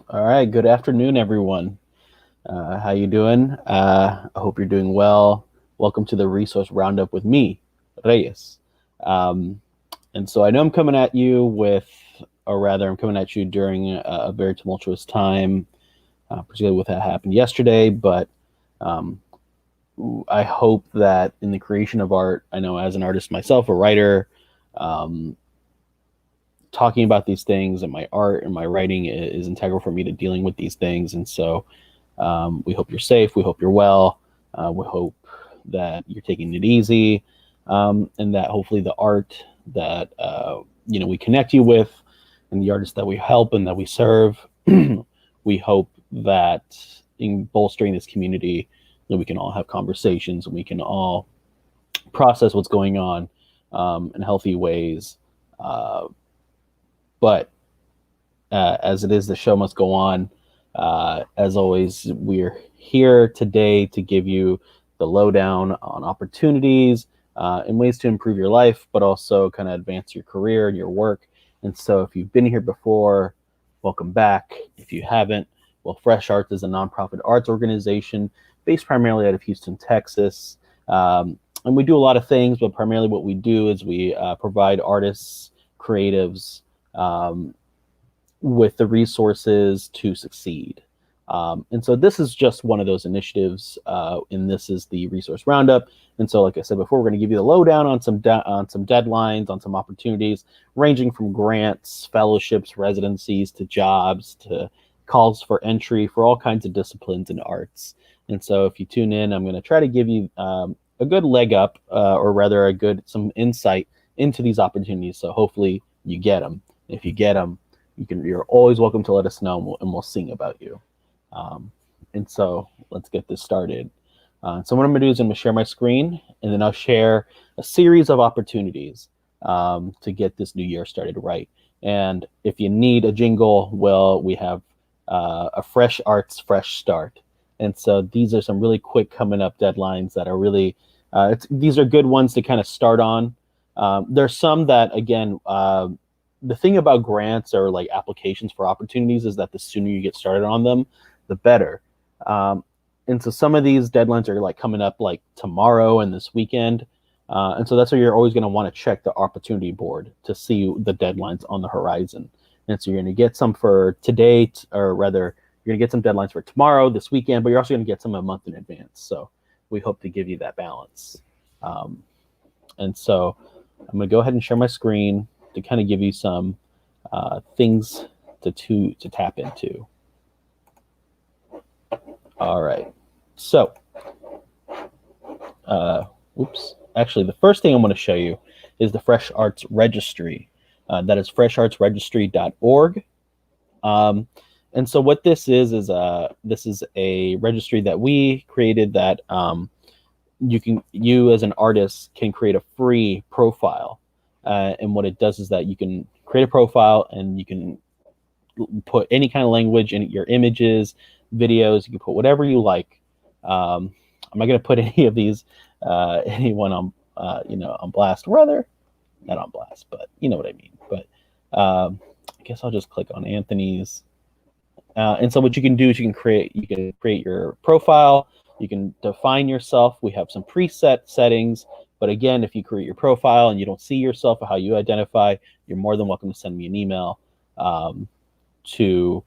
All right, good afternoon, everyone. How you doing? I hope you're doing well. Welcome to the Resource Roundup with me, Reyes. Um, and so I know I'm coming at you with, or rather, I'm coming at you during a very tumultuous time, particularly with what happened yesterday. But um, I hope that in the creation of art, I know as an artist myself, a writer, um, talking about these things and my art and my writing is integral for me to dealing with these things. And so we hope you're safe. We hope you're well. We hope that you're taking it easy, and that hopefully the art that we connect you with, and the artists that we help and that we serve, we hope that in bolstering this community, that we can all have conversations and we can all process what's going on in healthy ways. Uh, but as it is, the show must go on. As always, we're here today to give you the lowdown on opportunities and ways to improve your life, but also kind of advance your career and your work. And so, if you've been here before, welcome back. If you haven't, well, Fresh Arts is a nonprofit arts organization based primarily out of Houston, Texas. And we do a lot of things, but primarily what we do is we provide artists, creatives, um, with the resources to succeed. And so this is just one of those initiatives, and this is the Resource Roundup. And so, like I said before, we're going to give you the lowdown on some deadlines, on some opportunities, ranging from grants, fellowships, residencies, to jobs, to calls for entry for all kinds of disciplines and arts. And so, if you tune in, I'm going to try to give you a good leg up, or rather, some insight into these opportunities. So hopefully, you get them. If you get them, you're always welcome to let us know, and we'll sing about you. And so let's get this started. So what I'm going to do is I'm going to share my screen, and then I'll share a series of opportunities to get this new year started right. And if you need a jingle, well, we have a Fresh Arts Fresh Start. And so these are some really quick coming up deadlines that are really, these are good ones to kind of start on. There's some that, again, the thing about grants or like applications for opportunities is that the sooner you get started on them, the better. Um, and so some of these deadlines are like coming up like tomorrow and this weekend. And so that's where you're always going to want to check the opportunity board to see the deadlines on the horizon. And so you're going to get some for today, or rather, you're going to get some deadlines for tomorrow, this weekend, but you're also going to get some a month in advance. So we hope to give you that balance. And so I'm going to go ahead and share my screen to kind of give you some things to tap into. All right. So, oops. Actually, the first thing I'm going to show you is the Fresh Arts Registry. That is freshartsregistry.org. And so what this is a registry that we created that you as an artist can create a free profile. And what it does is that you can create a profile and you can put any kind of language in your images, videos. You can put whatever you like. I'm not going to put any of these anyone on on blast. Rather, not on blast, but you know what I mean. But I guess I'll just click on Anthony's. And so what you can do is you can create your profile. You can define yourself. We have some preset settings. But again, if you create your profile and you don't see yourself or how you identify, you're more than welcome to send me an email to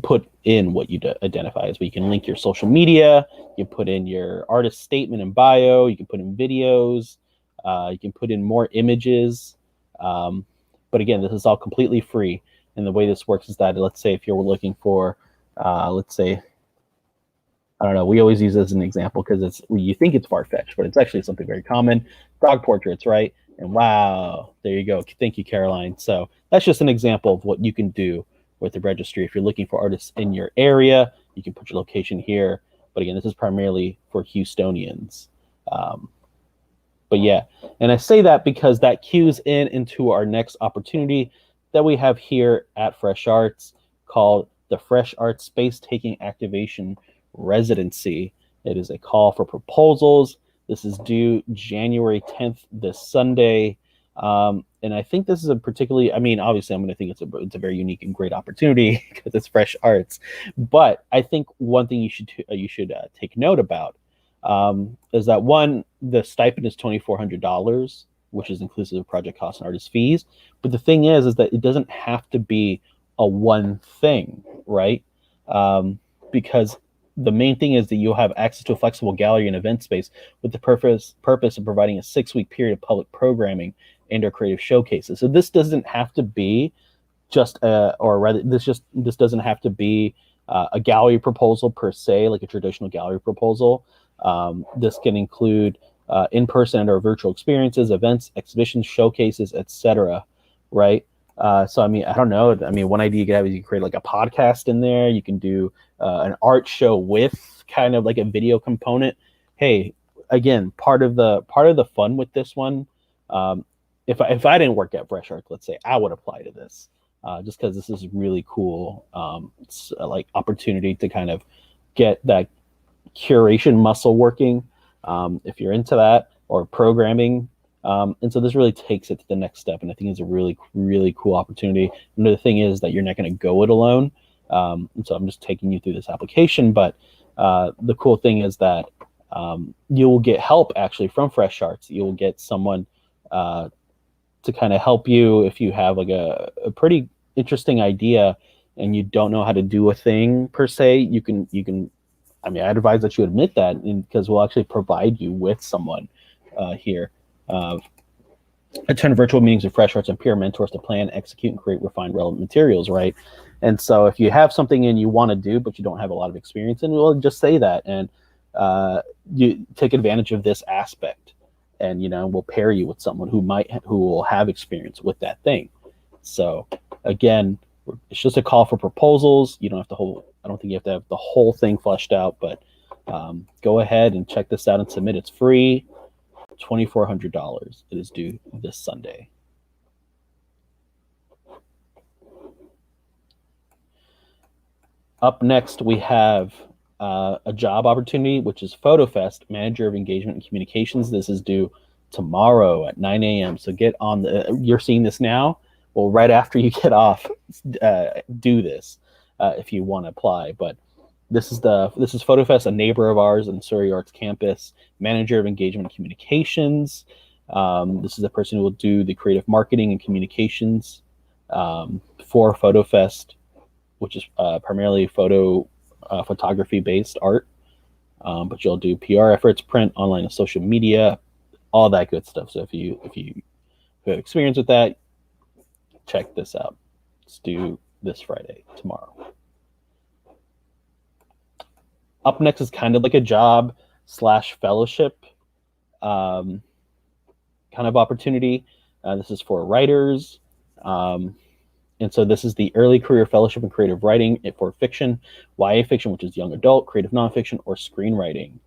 put in what you identify as. But you can link your social media. You can put in your artist statement and bio. You can put in videos. You can put in more images. But again, this is all completely free. And the way this works is that, let's say if you're looking for, let's say, I don't know, we always use this as an example because you think it's far-fetched, but it's actually something very common. Dog portraits, right? And wow, there you go. Thank you, Caroline. So that's just an example of what you can do with the registry. If you're looking for artists in your area, you can put your location here. But again, this is primarily for Houstonians. But yeah, and I say that because that cues into our next opportunity that we have here at Fresh Arts, called the Fresh Arts Space Taking Activation Residency. It is a call for proposals. This is due January 10th, this Sunday. and I think this is a particularly, I mean, obviously I'm going to think it's a very unique and great opportunity because it's fresh arts. But I think one thing you should take note about is that one, the stipend is $2,400, which is inclusive of project costs and artist fees. But the thing is that it doesn't have to be a one thing, right? Because the main thing is that you'll have access to a flexible gallery and event space with the purpose of providing a 6-week period of public programming and or creative showcases. So this doesn't have to be just this doesn't have to be a gallery proposal per se, like a traditional gallery proposal. This can include in-person and or virtual experiences, events, exhibitions, showcases, etc. Right? So I mean, I don't know. I mean, one idea you could have is you can create like a podcast in there. You can do an art show with kind of like a video component. Hey, again, part of the fun with this one. If I didn't work at Fresh Arts, let's say, I would apply to this just because this is really cool. It's like opportunity to kind of get that curation muscle working if you're into that, or programming. And so this really takes it to the next step, and I think it's a really, really cool opportunity. And the thing is that you're not going to go it alone. And so I'm just taking you through this application, but the cool thing is that you will get help actually from Fresh Arts. You will get someone to kind of help you if you have like a pretty interesting idea and you don't know how to do a thing per se. You can. I mean, I advise that you admit that, because we'll actually provide you with someone here. Attend virtual meetings with Fresh Arts and peer mentors to plan, execute, and create refined, relevant materials, right? And so if you have something and you want to do, but you don't have a lot of experience in, we'll just say that, and you take advantage of this aspect, and we'll pair you with someone who will have experience with that thing. So again, it's just a call for proposals. You don't have to I don't think you have to have the whole thing fleshed out, but go ahead and check this out and submit. It's free. $2,400. It is due this Sunday. Up next, we have a job opportunity, which is Fotofest, Manager of Engagement and Communications. This is due tomorrow at 9 a.m. So get on you're seeing this now. Well, right after you get off, do this if you want to apply. But this is Fotofest, a neighbor of ours in Surrey Arts Campus, Manager of Engagement and Communications. This is the person who will do the creative marketing and communications for Fotofest, which is primarily photography based art. But you'll do PR efforts, print, online, and social media, all that good stuff. So if you have experience with that, check this out. It's due this Friday, tomorrow. Up next is kind of like a job / fellowship kind of opportunity. This is for writers. And so this is the Early Career Fellowship in Creative Writing for fiction, YA fiction, which is young adult, creative nonfiction, or screenwriting.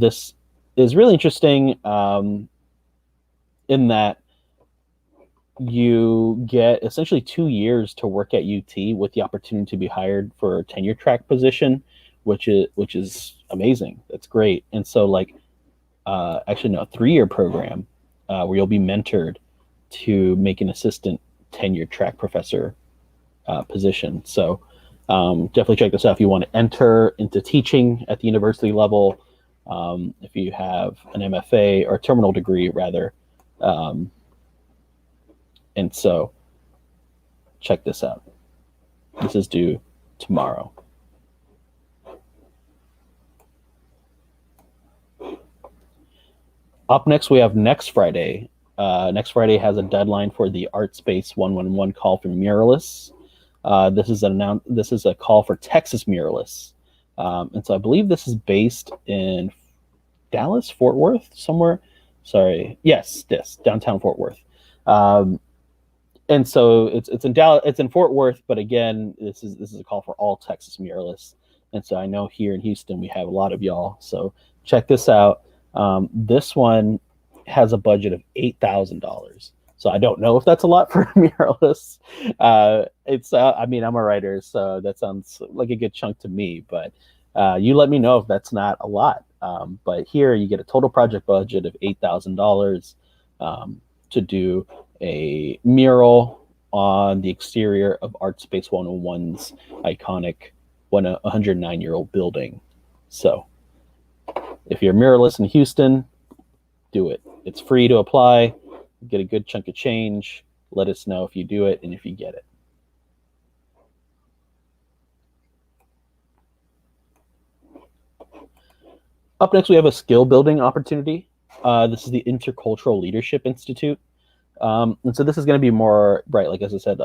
This is really interesting in that you get essentially 2 years to work at UT with the opportunity to be hired for a tenure track position, which is amazing. That's great. And so a 3-year program where you'll be mentored to make an assistant tenure track professor position. So definitely check this out if you want to enter into teaching at the university level, if you have an MFA or a terminal degree rather. And so check this out. This is due tomorrow. Up next, we have next Friday. Next Friday has a deadline for the Art Space 111 call for muralists. This is a call for Texas muralists. And so I believe this is based in Dallas, Fort Worth, somewhere. Sorry. Yes, downtown Fort Worth. And so it's in Dallas, it's in Fort Worth, but again, this is a call for all Texas muralists. And so I know here in Houston we have a lot of y'all. So check this out. This one has a budget of $8,000. So I don't know if that's a lot for muralists. I mean, I'm a writer, so that sounds like a good chunk to me, but you let me know if that's not a lot. But here you get a total project budget of $8,000 to do a mural on the exterior of Art Space 101's iconic 109-year-old building. So if you're a muralist in Houston, do it. It's free to apply. Get a good chunk of change. Let us know if you do it and if you get it. Up next, we have a skill building opportunity. This is the Intercultural Leadership Institute. And so this is going to be more, right, like as I said,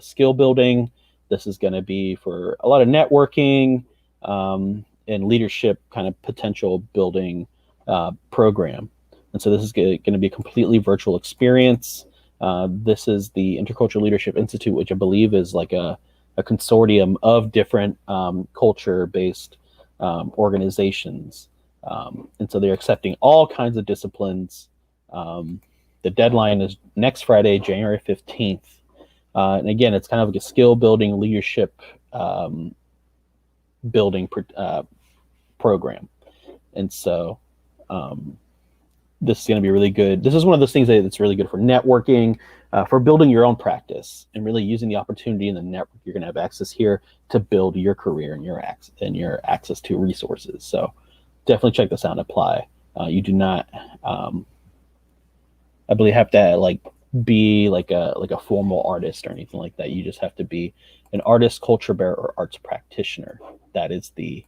skill building. This is going to be for a lot of networking and leadership kind of potential building program. And so this is going to be a completely virtual experience. This is the Intercultural Leadership Institute, which I believe is like a consortium of different culture-based organizations. And so they're accepting all kinds of disciplines. The deadline is next Friday, January 15th. And again, it's kind of like a skill building, leadership building program. And so this is going to be really good. This is one of those things that's really good for networking, for building your own practice, and really using the opportunity in the network you're going to have access here to build your career and your access to resources. So definitely check this out and apply. You do not, I believe, have to like be like a formal artist or anything like that. You just have to be an artist, culture bearer, or arts practitioner. That is the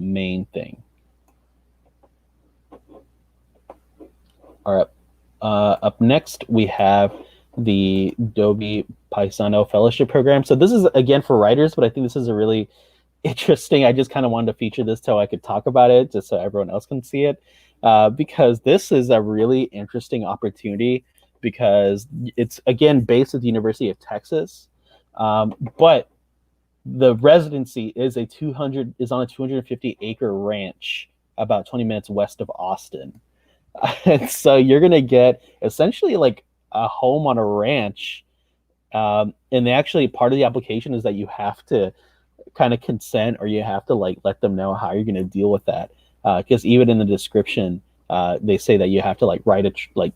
main thing. All right. Up next, we have the Adobe Paisano Fellowship Program. So this is, again, for writers, but I think this is a really interesting. I just kind of wanted to feature this so I could talk about it, just so everyone else can see it, because this is a really interesting opportunity because it's, again, based at the University of Texas, but the residency is on a 250-acre ranch about 20 minutes west of Austin. And so you're going to get essentially like a home on a ranch. And actually part of the application is that you have to kind of consent, or you have to like let them know how you're going to deal with that. Because even in the description, they say that you have to like write it, like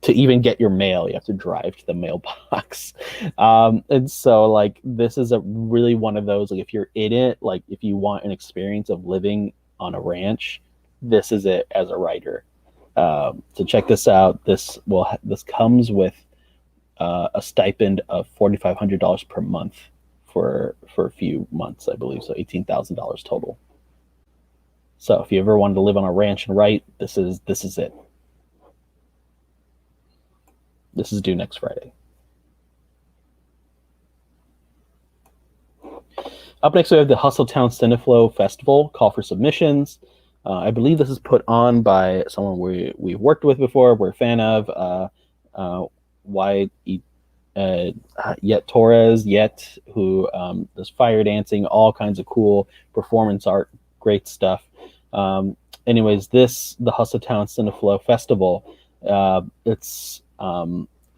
to even get your mail, you have to drive to the mailbox. And so like this is a really one of those, like if you're in it, like if you want an experience of living on a ranch, this is it as a writer. So check this out. This comes with a stipend of $4,500 per month for a few months, I believe. So $18,000 total. So if you ever wanted to live on a ranch and write, this is it. This is due next Friday. Up next, we have the Hustletown Cineflow Festival. Call for submissions. I believe this is put on by someone we've worked with before, we're a fan of, Yet Torres, who does fire dancing, all kinds of cool performance art, great stuff. Anyways, the Hustletown Cineflow Festival,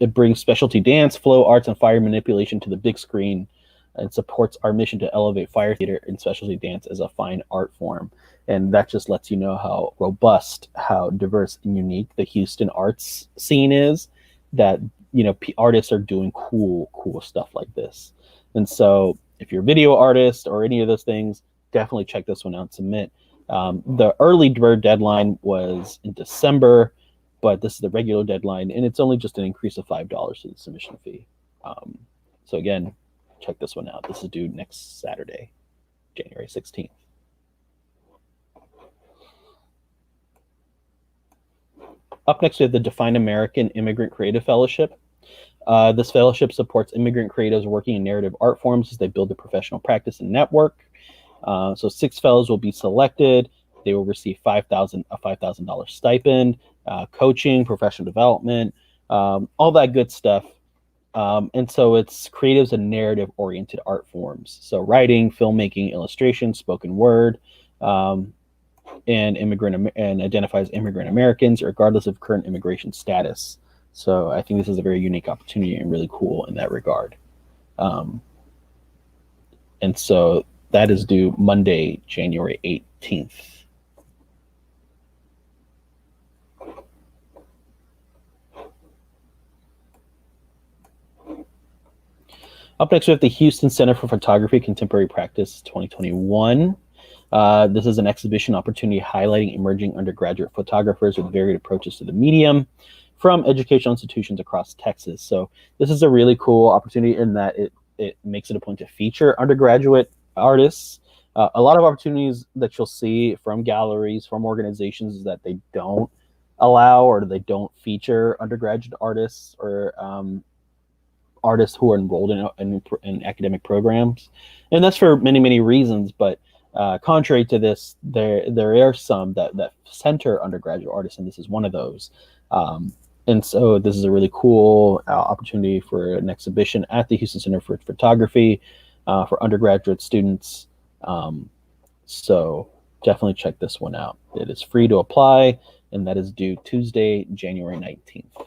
it brings specialty dance, flow arts, and fire manipulation to the big screen, and supports our mission to elevate fire theater and specialty dance as a fine art form. And that just lets you know how robust, how diverse and unique the Houston arts scene is, that, you know, artists are doing cool stuff like this. And so if you're a video artist or any of those things, definitely check this one out, submit. The early bird deadline was in December, but this is the regular deadline, and it's only just an increase of $5 to the submission fee. So again, check this one out. This is due next Saturday, January 16th. Up next, we have the Define American Immigrant Creative Fellowship. This fellowship supports immigrant creatives working in narrative art forms as they build their professional practice and network. So 6 fellows will be selected. They will receive a $5,000 stipend, coaching, professional development, all that good stuff. And so it's creatives and narrative-oriented art forms. So writing, filmmaking, illustration, spoken word, and identifies immigrant Americans regardless of current immigration status. So I think this is a very unique opportunity and really cool in that regard. And so that is due Monday, January 18th. Up next, we have the Houston Center for Photography Contemporary Practice 2021. This is an exhibition opportunity highlighting emerging undergraduate photographers with varied approaches to the medium from educational institutions across Texas. So this is a really cool opportunity in that it makes it a point to feature undergraduate artists. A lot of opportunities that you'll see from galleries, from organizations, is that they don't allow or they don't feature undergraduate artists or artists who are enrolled in academic programs. And that's for many, many reasons. But contrary to this, there are some that center undergraduate artists, and this is one of those. And so this is a really cool opportunity for an exhibition at the Houston Center for Photography for undergraduate students. So definitely check this one out. It is free to apply, and that is due Tuesday, January 19th.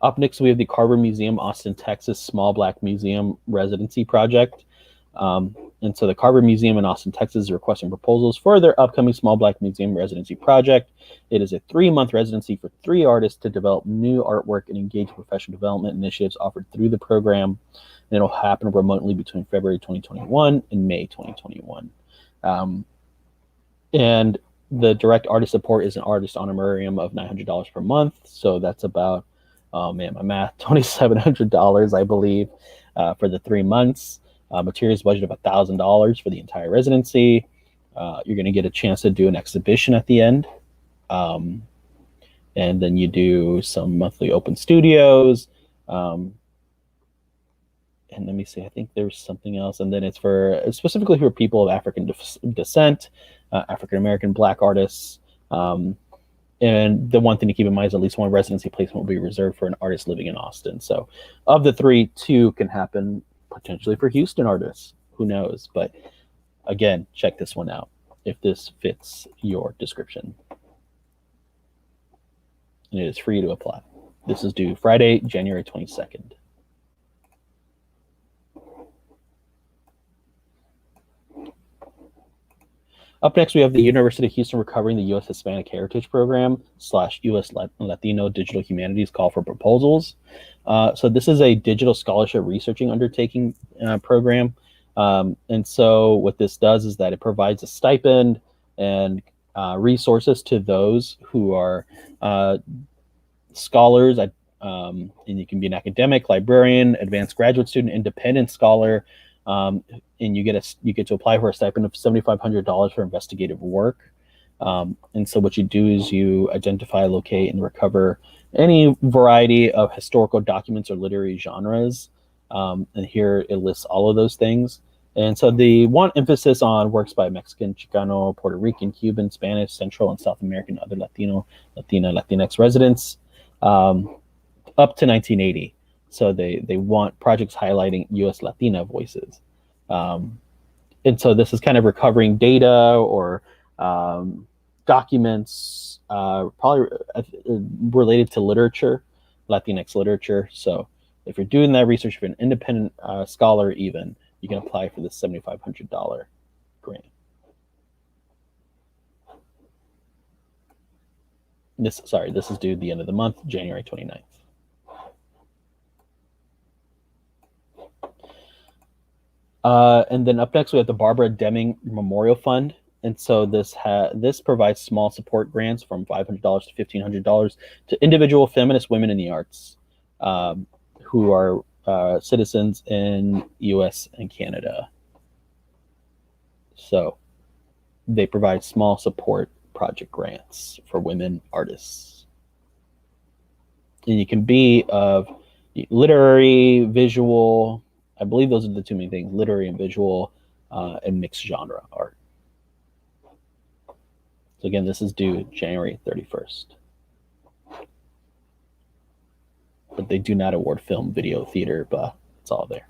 Up next, we have the Carver Museum, Austin, Texas, Small Black Museum Residency Project. And so the Carver Museum in Austin, Texas is requesting proposals for their upcoming Small Black Museum Residency Project. It is a 3-month residency for 3 artists to develop new artwork and engage in professional development initiatives offered through the program. And it'll happen remotely between February 2021 and May 2021. And the direct artist support is an artist honorarium of $900 per month. So that's about, oh man, my math, $2,700, I believe, for the 3 months. Materials budget of $1,000 for the entire residency. You're going to get a chance to do an exhibition at the end. And then you do some monthly open studios. And let me see, I think there's something else. And then it's specifically for people of African descent, African-American, Black artists. And the one thing to keep in mind is at least one residency placement will be reserved for an artist living in Austin. So of the 3, 2 can happen potentially for Houston artists. Who knows? But again, check this one out if this fits your description. And it is free to apply. This is due Friday, January 22nd. Up next, we have the University of Houston Recovering the U.S. Hispanic Heritage Program / U.S. Latino Digital Humanities Call for Proposals. So this is a digital scholarship researching undertaking program. And so what this does is that it provides a stipend and resources to those who are scholars. And you can be an academic, librarian, advanced graduate student, independent scholar, and you get to apply for a stipend of $7,500 for investigative work. And so what you do is you identify, locate, and recover any variety of historical documents or literary genres. And here it lists all of those things. And so the one emphasis on works by Mexican, Chicano, Puerto Rican, Cuban, Spanish, Central and South American, other Latino, Latina, Latinx residents up to 1980. So they want projects highlighting U.S. Latina voices. And so this is kind of recovering data or documents, probably related to literature, Latinx literature. So if you're doing that research, if you're an independent scholar even, you can apply for this $7,500 grant. This is due at the end of the month, January 29th. And then up next, we have the Barbara Deming Memorial Fund. And so this provides small support grants from $500 to $1,500 to individual feminist women in the arts who are citizens in US and Canada. So they provide small support project grants for women artists. And you can be of literary, visual, I believe those are the 2 main things, literary and visual, and mixed genre art. So again, this is due January 31st. But they do not award film, video, theater, but it's all there.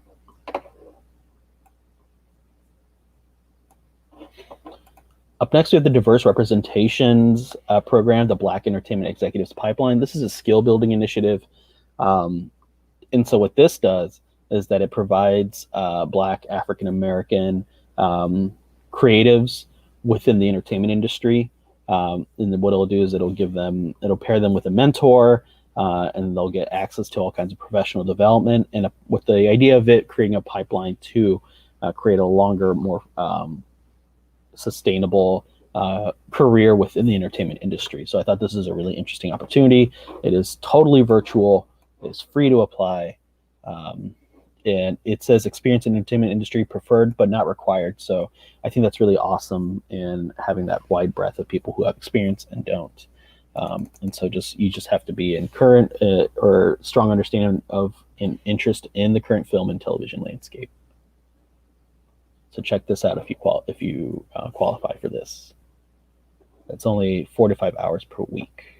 Up next, we have the Diverse Representations Program, the Black Entertainment Executives Pipeline. This is a skill building initiative. And so what this does is that it provides Black, African-American creatives within the entertainment industry And then what it'll do is it'll pair them with a mentor, and they'll get access to all kinds of professional development, and with the idea of it creating a pipeline to create a longer, more sustainable career within the entertainment industry. So I thought this is a really interesting opportunity. It is totally virtual. It is free to apply. And it says experience in the entertainment industry preferred but not required. So I think that's really awesome in having that wide breadth of people who have experience and don't. And so you just have to be in current or strong understanding of an interest in the current film and television landscape. So check this out if you qualify for this. It's only 4 to 5 hours per week.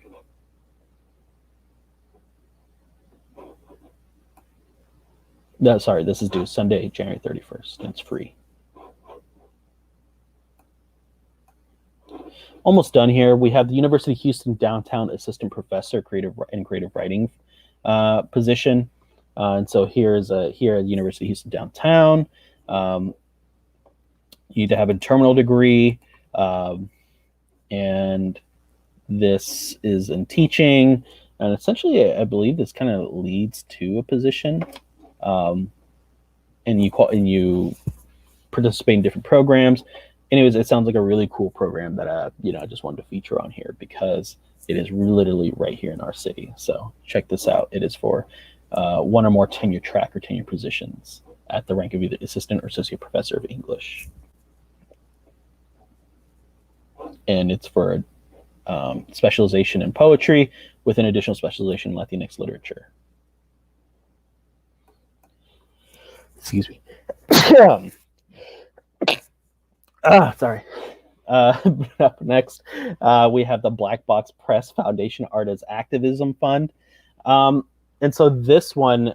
Sorry, this is due Sunday, January 31st, and it's free. Almost done here. We have the University of Houston Downtown Assistant Professor Creative Writing position. And so here at the University of Houston Downtown, you need to have a terminal degree, and this is in teaching. And essentially, I believe this kind of leads to a position. And you participate in different programs. Anyways, it sounds like a really cool program that I just wanted to feature on here because it is literally right here in our city. So check this out. It is for one or more tenure track or tenure positions at the rank of either assistant or associate professor of English. And it's for specialization in poetry with an additional specialization in Latinx literature. Excuse me. Sorry. Up next, we have the Black Box Press Foundation Artists Activism Fund. And so this one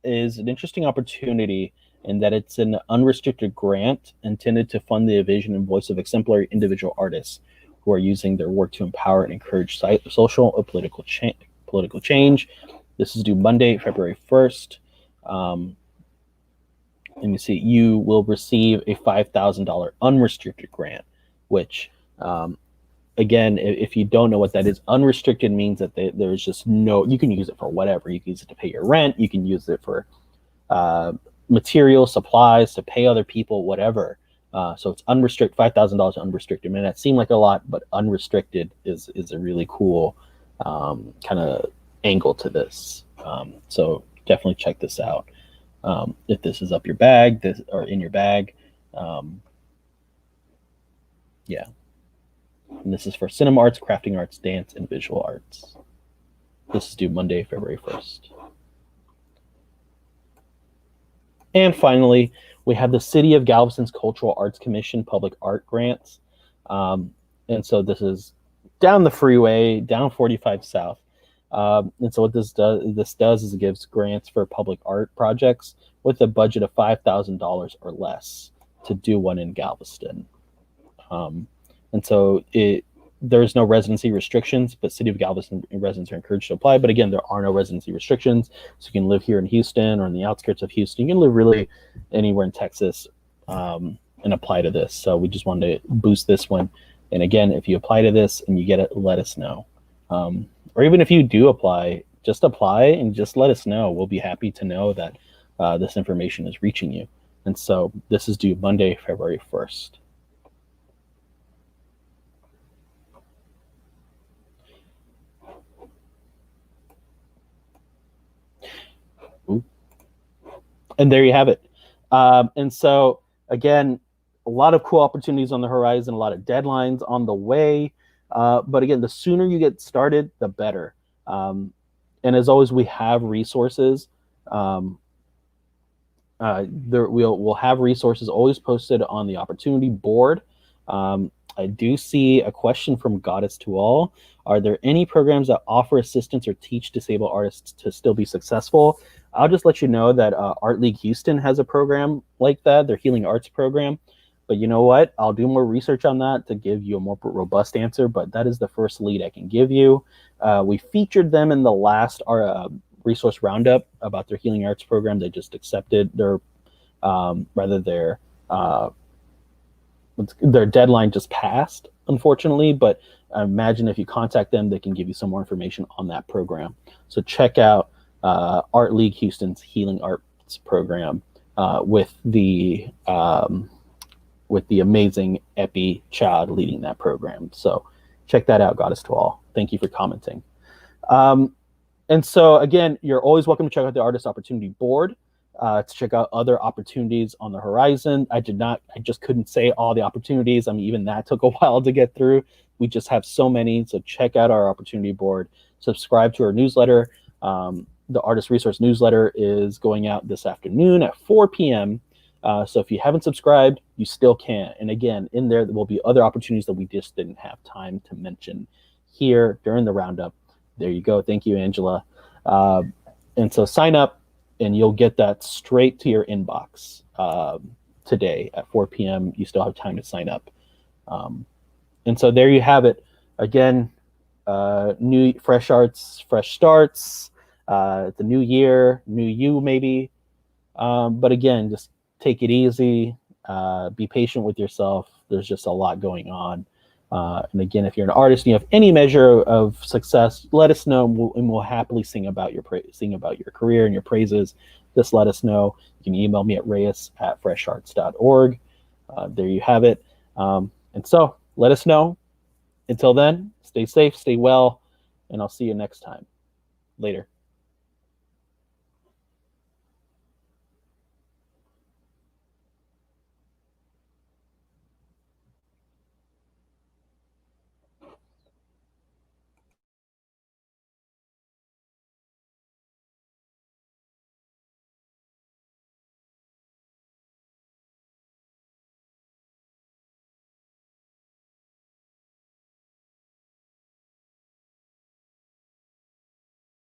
is an interesting opportunity in that it's an unrestricted grant intended to fund the vision and voice of exemplary individual artists who are using their work to empower and encourage social or political change. This is due Monday, February 1st. Let me see, you will receive a $5,000 unrestricted grant, which, again, if you don't know what that is, unrestricted means that there's just you can use it for whatever. You can use it to pay your rent. You can use it for material, supplies, to pay other people, whatever. So it's unrestricted, $5,000 unrestricted. I mean, that seemed like a lot, but unrestricted is a really cool kind of angle to this. So definitely check this out. If this is up your bag, or in your bag, yeah. And this is for cinema arts, crafting arts, dance, and visual arts. This is due Monday, February 1st. And finally, we have the City of Galveston's Cultural Arts Commission Public Art Grants. And so this is down the freeway, down 45 South. And so what this does is it gives grants for public art projects with a budget of $5,000 or less to do one in Galveston. And so there's no residency restrictions, but City of Galveston residents are encouraged to apply. But again, there are no residency restrictions. So you can live here in Houston or in the outskirts of Houston. You can live really anywhere in Texas and apply to this. So we just wanted to boost this one. And again, if you apply to this and you get it, let us know. Or even if you do apply, just apply and just let us know. We'll be happy to know that this information is reaching you. And so this is due Monday, February 1st. Ooh. And there you have it. And so, again, a lot of cool opportunities on the horizon, a lot of deadlines on the way. But again, the sooner you get started, the better. And as always, we have resources. We'll have resources always posted on the opportunity board. I do see a question from Goddess to All. Are there any programs that offer assistance or teach disabled artists to still be successful? I'll just let you know that Art League Houston has a program like that, their Healing Arts program. But you know what? I'll do more research on that to give you a more robust answer, but that is the first lead I can give you. We featured them in the last Resource Roundup about their Healing Arts program. They just accepted their deadline just passed. unfortunately, but I imagine if you contact them, they can give you some more information on that program. So check out Art League Houston's Healing Arts program with the amazing Epi Chad leading that program. So check that out, Goddess to All. Thank you for commenting. And so again, you're always welcome to check out the Artist Opportunity Board to check out other opportunities on the horizon. I just couldn't say all the opportunities. I mean, even that took a while to get through. We just have so many. So check out our opportunity board, subscribe to our newsletter. The Artist Resource newsletter is going out this afternoon at 4 p.m. So if you haven't subscribed, you still can. And again, in there will be other opportunities that we just didn't have time to mention here during the roundup. There you go. Thank you, Angela. And so sign up and you'll get that straight to your inbox today at 4 p.m. You still have time to sign up. And so there you have it. Again, new fresh arts, fresh starts. The new year, new you maybe. But again, just take it easy. Be patient with yourself. There's just a lot going on. And again, if you're an artist and you have any measure of success, let us know, and we'll happily sing about your career and your praises. Just let us know. You can email me at reyes@fresharts.org. There you have it. And so let us know. Until then, stay safe, stay well, and I'll see you next time. Later.